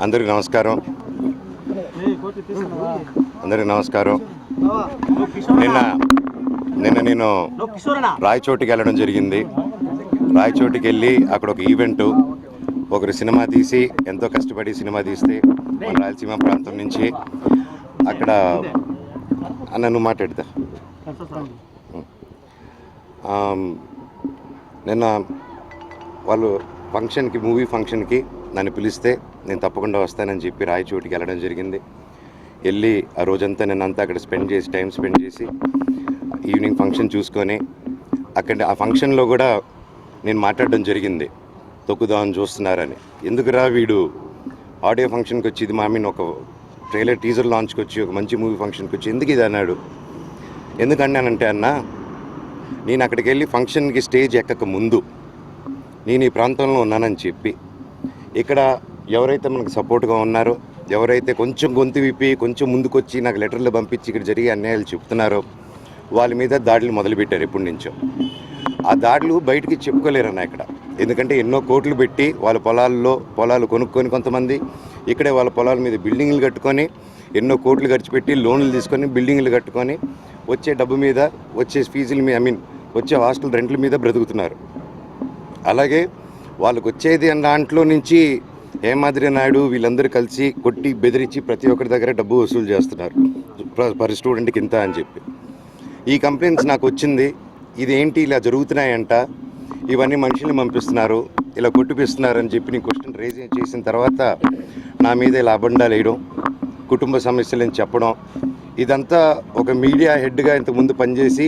అందరికీ నమస్కారం. నిన్న నేను రాయచోటికి వెళ్ళడం జరిగింది. రాయచోటికి వెళ్ళి అక్కడ ఒక ఈవెంటు, ఒకరు సినిమా తీసి ఎంతో కష్టపడి సినిమా తీస్తే మన రాయలసీమ ప్రాంతం నుంచి అక్కడ నన్ను మాట్లాడతా నిన్న వాళ్ళు ఫంక్షన్కి, మూవీ ఫంక్షన్కి నన్ను పిలిస్తే నేను తప్పకుండా వస్తానని చెప్పి రాయచోటికి వెళ్ళడం జరిగింది. వెళ్ళి ఆ రోజంతా నేనంతా అక్కడ టైం స్పెండ్ చేసి ఈవినింగ్ ఫంక్షన్ చూసుకొని అక్కడ ఆ ఫంక్షన్లో కూడా నేను మాట్లాడడం జరిగింది. తొక్కుదామని చూస్తున్నారని. ఎందుకురా వీడు ఆడియో ఫంక్షన్కి వచ్చి, ఇది ఒక ట్రైలర్ టీజర్ లాంచ్కి వచ్చి, ఒక మంచి మూవీ ఫంక్షన్కి వచ్చి ఎందుకు ఇది అన్నాడు. ఎందుకన్నానంటే అన్న, నేను అక్కడికి వెళ్ళి ఫంక్షన్కి స్టేజ్ ఎక్కక ముందు నేను ఈ ప్రాంతంలో ఉన్నానని చెప్పి, ఇక్కడ ఎవరైతే మనకు సపోర్ట్గా ఉన్నారో, ఎవరైతే కొంచెం గొంతు విప్పి కొంచెం ముందుకొచ్చి నాకు లెటర్లు పంపించి ఇక్కడ జరిగే అన్యాయాలు చెప్తున్నారో వాళ్ళ మీద దాడులు మొదలుపెట్టారు ఎప్పటి నుంచో. ఆ దాడులు బయటికి చెప్పుకోలేరన్న ఇక్కడ. ఎందుకంటే ఎన్నో కోట్లు పెట్టి వాళ్ళ పొలాలు కొనుక్కొని, కొంతమంది ఇక్కడే వాళ్ళ పొలాల మీద బిల్డింగ్లు కట్టుకొని, ఎన్నో కోట్లు ఖర్చు పెట్టి లోన్లు తీసుకొని బిల్డింగ్లు కట్టుకొని వచ్చే డబ్బు మీద, వచ్చే ఫీజుల మీద, వచ్చే హాస్టల్ రెంట్ల మీద బ్రతుకుతున్నారు. అలాగే వాళ్ళకు వచ్చేది అన్న దాంట్లో నుంచి హేమాద్రి నాయుడు వీళ్ళందరూ కలిసి కొట్టి బెదిరించి ప్రతి ఒక్కరి దగ్గర డబ్బు వసూలు చేస్తున్నారు. పర్ స్టూడెంట్కి ఇంత అని చెప్పి ఈ కంప్లైంట్స్ నాకు వచ్చింది. ఇదేంటి ఇలా జరుగుతున్నాయంట, ఇవన్నీ మనుషుల్ని పంపిస్తున్నారు, ఇలా కొట్టిపిస్తున్నారు అని చెప్పి నేను క్వశ్చన్ రేజ్ చేసిన తర్వాత నా మీద ఇలా అబండాలు వేయడం, కుటుంబ సమస్యలని చెప్పడం, ఇదంతా ఒక మీడియా హెడ్గా ఇంతకుముందు పనిచేసి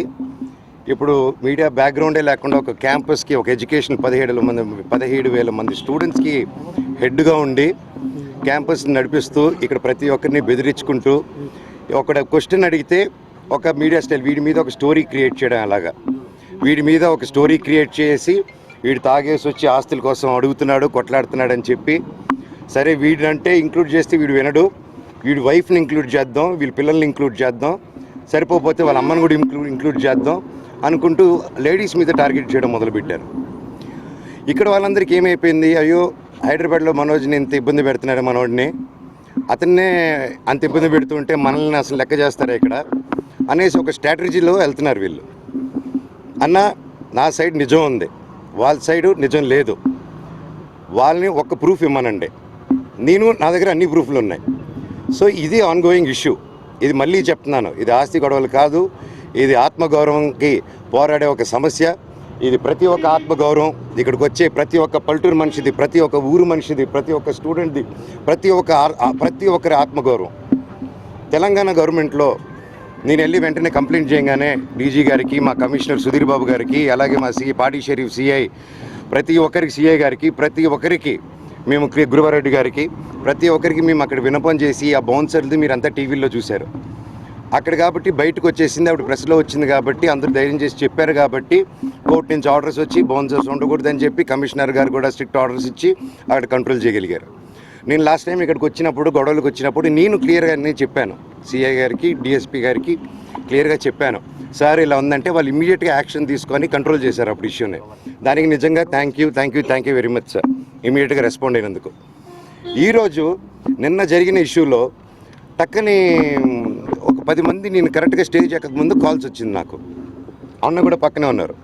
ఇప్పుడు మీడియా బ్యాక్గ్రౌండే లేకుండా ఒక క్యాంపస్కి, ఒక ఎడ్యుకేషన్ 17,000 మంది స్టూడెంట్స్కి హెడ్గా ఉండి క్యాంపస్ని నడిపిస్తూ ఇక్కడ ప్రతి ఒక్కరిని బెదిరించుకుంటూ ఒక క్వశ్చన్ అడిగితే ఒక మీడియా స్టైల్, వీడి మీద ఒక స్టోరీ క్రియేట్ చేయడం, అలాగా వీడి మీద ఒక స్టోరీ క్రియేట్ చేసి వీడు తాగేసి వచ్చి ఆస్తుల కోసం అడుగుతున్నాడు, కొట్లాడుతున్నాడు అని చెప్పి, సరే వీడినంటే ఇంక్లూడ్ చేస్తే వీడు వినడు, వీడి వైఫ్ని ఇంక్లూడ్ చేద్దాం, వీళ్ళ పిల్లల్ని ఇంక్లూడ్ చేద్దాం, సరిపోతే వాళ్ళ అమ్మని కూడా ఇంక్లూడ్ చేద్దాం అనుకుంటూ లేడీస్ మీద టార్గెట్ చేయడం మొదలుపెట్టారు. ఇక్కడ వాళ్ళందరికీ ఏమైపోయింది, అయ్యో హైదరాబాద్లో మనోజ్ని ఇంత ఇబ్బంది పెడుతున్నాడు, మనోడిని అతన్నే అంత ఇబ్బంది పెడుతుంటే మనల్ని అసలు లెక్క చేస్తారా ఇక్కడ అనేసి ఒక స్ట్రాటజీలో వెళ్తున్నారు వీళ్ళు. అన్న, నా సైడ్ నిజం ఉంది, వాళ్ళ సైడు నిజం లేదు, వాళ్ళని ఒక్క ప్రూఫ్ ఇమ్మనండి, నా దగ్గర అన్ని ప్రూఫ్లు ఉన్నాయి. సో ఇది ఆన్గోయింగ్ ఇష్యూ. ఇది మళ్ళీ చెప్తున్నాను, ఇది ఆస్తి గొడవలు కాదు, ఇది ఆత్మగౌరవంకి పోరాడే ఒక సమస్య. ఇది ప్రతి ఒక్క ఆత్మగౌరవం, ఇక్కడికి వచ్చే ప్రతి ఒక్క పల్లెటూరు మనిషిది, ప్రతి ఒక్క ఊరు మనిషిది, ప్రతి ఒక్క స్టూడెంట్ది, ప్రతి ఒక్కరి ఆత్మగౌరవం. తెలంగాణ గవర్నమెంట్లో నేను వెళ్ళి వెంటనే కంప్లైంట్ చేయగానే డీజీ గారికి, మా కమిషనర్ సుధీర్ బాబు గారికి, అలాగే మా పాటి షరీఫ్ సిఐ, ప్రతి ఒక్కరికి సిఐ గారికి, ప్రతి ఒక్కరికి మేము గురువారెడ్డి గారికి, ప్రతి ఒక్కరికి మేము అక్కడ విన్నపం చేసి ఆ బౌన్సర్ది మీరంతా టీవీల్లో చూశారు అక్కడ. కాబట్టి బయటకు వచ్చేసింది, అప్పుడు ప్రెస్లో వచ్చింది కాబట్టి అందరూ ధైర్యం చేసి చెప్పారు కాబట్టి కోర్టు నుంచి ఆర్డర్స్ వచ్చి బౌన్సర్స్ ఉండకూడదని చెప్పి కమిషనర్ గారు కూడా స్ట్రిక్ట్ ఆర్డర్స్ ఇచ్చి అక్కడ కంట్రోల్ చేయగలిగారు. నేను లాస్ట్ టైం ఇక్కడికి వచ్చినప్పుడు, గొడవలకు వచ్చినప్పుడు నేను క్లియర్గా నేను చెప్పాను, సిఐ గారికి, డిఎస్పీ గారికి క్లియర్గా చెప్పాను, సార్ ఇలా ఉందంటే వాళ్ళు ఇమ్మీడియట్గా యాక్షన్ తీసుకొని కంట్రోల్ చేశారు అప్పుడు ఇష్యూని. దానికి నిజంగా thank you very much sir, ఇమ్మీడియట్గా రెస్పాండ్ అయినందుకు. ఈరోజు నిన్న జరిగిన ఇష్యూలో టక్కని ఒక 10 మంది, నేను కరెక్ట్గా స్టేజ్ ఎక్కక ముందు కాల్స్ వచ్చింది నాకు, అన్న కూడా పక్కనే ఉన్నారు,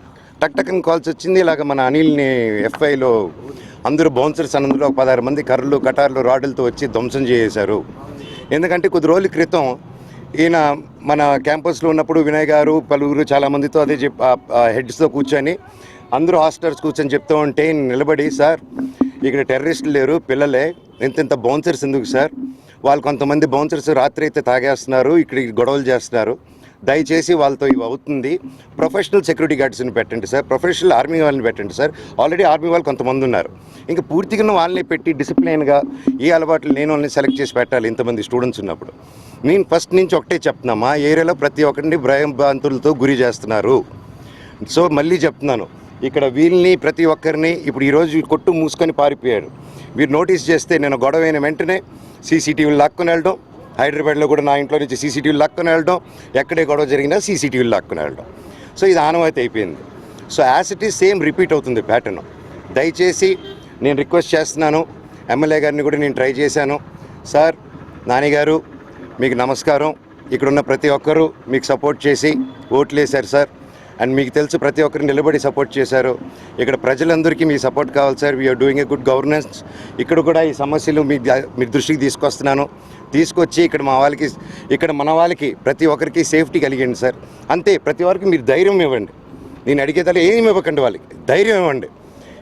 టక్కని కాల్స్ వచ్చింది, ఇలాగ మన అనిల్ని ఎఫ్ఐలో అందరూ బౌన్సర్స్ అన్నందులో ఒక 16 మంది కర్రలు, కటార్లు, రాడ్లతో వచ్చి ధ్వంసం చేశారు. ఎందుకంటే కొద్ది రోజుల క్రితం ఈయన మన క్యాంపస్లో ఉన్నప్పుడు వినయ్ గారు పలువురు చాలామందితో అదే హెడ్స్తో కూర్చొని అందరూ హాస్టల్స్ కూర్చొని చెప్తూ ఉంటే నిలబడి, సార్ ఇక్కడ టెర్రరిస్టులు లేరు, పిల్లలే, ఇంత బౌన్సర్స్ ఎందుకు సార్, వాళ్ళు కొంతమంది బౌన్సర్స్ రాత్రి అయితే తాగేస్తున్నారు, ఇక్కడ గొడవలు చేస్తున్నారు, దయచేసి వాళ్ళతో ఇవి అవుతుంది, ప్రొఫెషనల్ సెక్యూరిటీ గార్డ్స్ని పెట్టండి సార్, ప్రొఫెషనల్ ఆర్మీ వాళ్ళని పెట్టండి సార్, ఆల్రెడీ ఆర్మీ వాళ్ళు కొంతమంది ఉన్నారు, ఇంకా పూర్తిగా వాళ్ళని పెట్టి డిసిప్లైన్గా ఏ అలవాట్లు లేని వాళ్ళని సెలెక్ట్ చేసి పెట్టాలి ఇంతమంది స్టూడెంట్స్ ఉన్నప్పుడు. నేను ఫస్ట్ నుంచి ఒకటే చెప్తున్నా, మా ఏరియాలో ప్రతి ఒక్కరిని భయాంతులతో గురి చేస్తున్నారు. సో మళ్ళీ చెప్తున్నాను, ఇక్కడ వీళ్ళని ప్రతి ఒక్కరిని ఇప్పుడు ఈరోజు కొట్టు మూసుకొని పారిపోయారు. మీరు నోటీస్ చేస్తే నేను గొడవ అయిన వెంటనే సీసీటీవీలు లాక్కొని వెళ్ళడం, హైదరాబాద్లో కూడా నా ఇంట్లో నుంచి సీసీటీవీలు లాక్కొని వెళ్ళడం, ఎక్కడే గొడవ జరిగినా సీసీటీవీలు లాక్కొని వెళ్ళడం. సో ఇది ఆనవాయితీ అయిపోయింది. So as it is same repeat అవుతుంది ప్యాటర్న్. దయచేసి నేను రిక్వెస్ట్ చేస్తున్నాను, ఎమ్మెల్యే గారిని కూడా నేను ట్రై చేశాను. సార్, నానిగారు మీకు నమస్కారం. ఇక్కడున్న ప్రతి ఒక్కరూ మీకు సపోర్ట్ చేసి ఓట్లు వేశారు సార్. అండ్ మీకు తెలుసు ప్రతి ఒక్కరు నిలబడి సపోర్ట్ చేశారు. ఇక్కడ ప్రజలందరికీ మీ సపోర్ట్ కావాలి sir. We're doing a good governance. ఇక్కడ కూడా ఈ సమస్యలు మీ దృష్టికి తీసుకొస్తున్నాను. తీసుకొచ్చి ఇక్కడ మన వాళ్ళకి ప్రతి ఒక్కరికి సేఫ్టీ కలిగండి సార్. అంతే, ప్రతి ఒక్కరికి మీరు ధైర్యం ఇవ్వండి. నేను అడిగేదాన్ని ఏమి ఇవ్వకండి, వాళ్ళకి ధైర్యం ఇవ్వండి.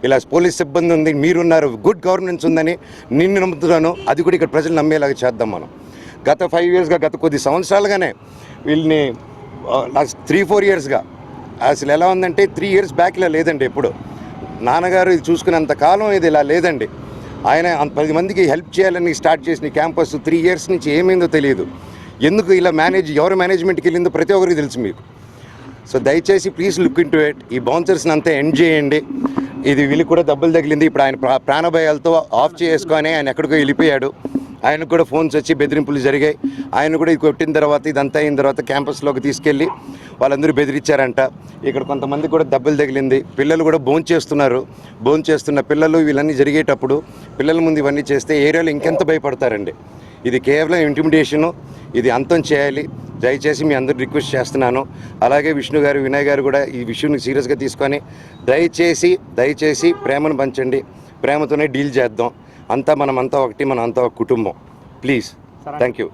ఇలా పోలీస్ సిబ్బంది ఉంది, మీరున్నారు, గుడ్ గవర్నెన్స్ ఉందని నిన్ను నమ్ముతున్నాను. అది కూడా ఇక్కడ ప్రజలు నమ్మేలాగా చేద్దాం మనం. గత 5 yearsగా, గత కొద్ది సంవత్సరాలుగానే వీళ్ళని లాస్ట్ 3-4 yearsగా అసలు ఎలా ఉందంటే 3 years బ్యాక్ ఇలా లేదండి. ఎప్పుడు నాన్నగారు ఇది చూసుకునేంత కాలం ఇది ఇలా లేదండి. ఆయన 10 మందికి హెల్ప్ చేయాలని స్టార్ట్ చేసిన క్యాంపస్ 3 years నుంచి ఏమైందో తెలియదు. ఎందుకు ఇలా ఎవరు మేనేజ్మెంట్కి వెళ్ళిందో ప్రతి ఒక్కరికి తెలుసు మీకు. సో దయచేసి please look in to it. ఈ బౌన్సర్స్ని అంతా ఎండ్ చేయండి. ఇది వీళ్ళకి కూడా దెబ్బలు తగిలింది. ఇప్పుడు ఆయన ప్రాణభయాలతో ఆఫ్ చేసుకొని ఆయన ఎక్కడికో వెళ్ళిపోయాడు. ఆయనకు కూడా ఫోన్స్ వచ్చి బెదిరింపులు జరిగాయి. ఆయన కూడా ఇది కొట్టిన తర్వాత, ఇదంతా అయిన తర్వాత క్యాంపస్లోకి తీసుకెళ్ళి వాళ్ళందరూ బెదిరించారంట. ఇక్కడ కొంతమంది కూడా దెబ్బలు తగిలింది. పిల్లలు కూడా భోంచేస్తున్న పిల్లలు వీళ్ళన్నీ జరిగేటప్పుడు పిల్లల ముందు ఇవన్నీ చేస్తే ఏరియాలో ఇంకెంత భయపడతారండి. ఇది కేవలం ఇంటిమిడేషను. ఇది అంతం చేయాలి. దయచేసి మీ అందరూ రిక్వెస్ట్ చేస్తున్నాను. అలాగే విష్ణు గారు, వినయ్ గారు కూడా ఈ విషయాన్ని సీరియస్గా తీసుకొని దయచేసి ప్రేమను పంచండి. ప్రేమతోనే డీల్ చేద్దాం. అంతా మనమంతా ఒకటి, మన అంతా ఒక కుటుంబం. Please, thank you.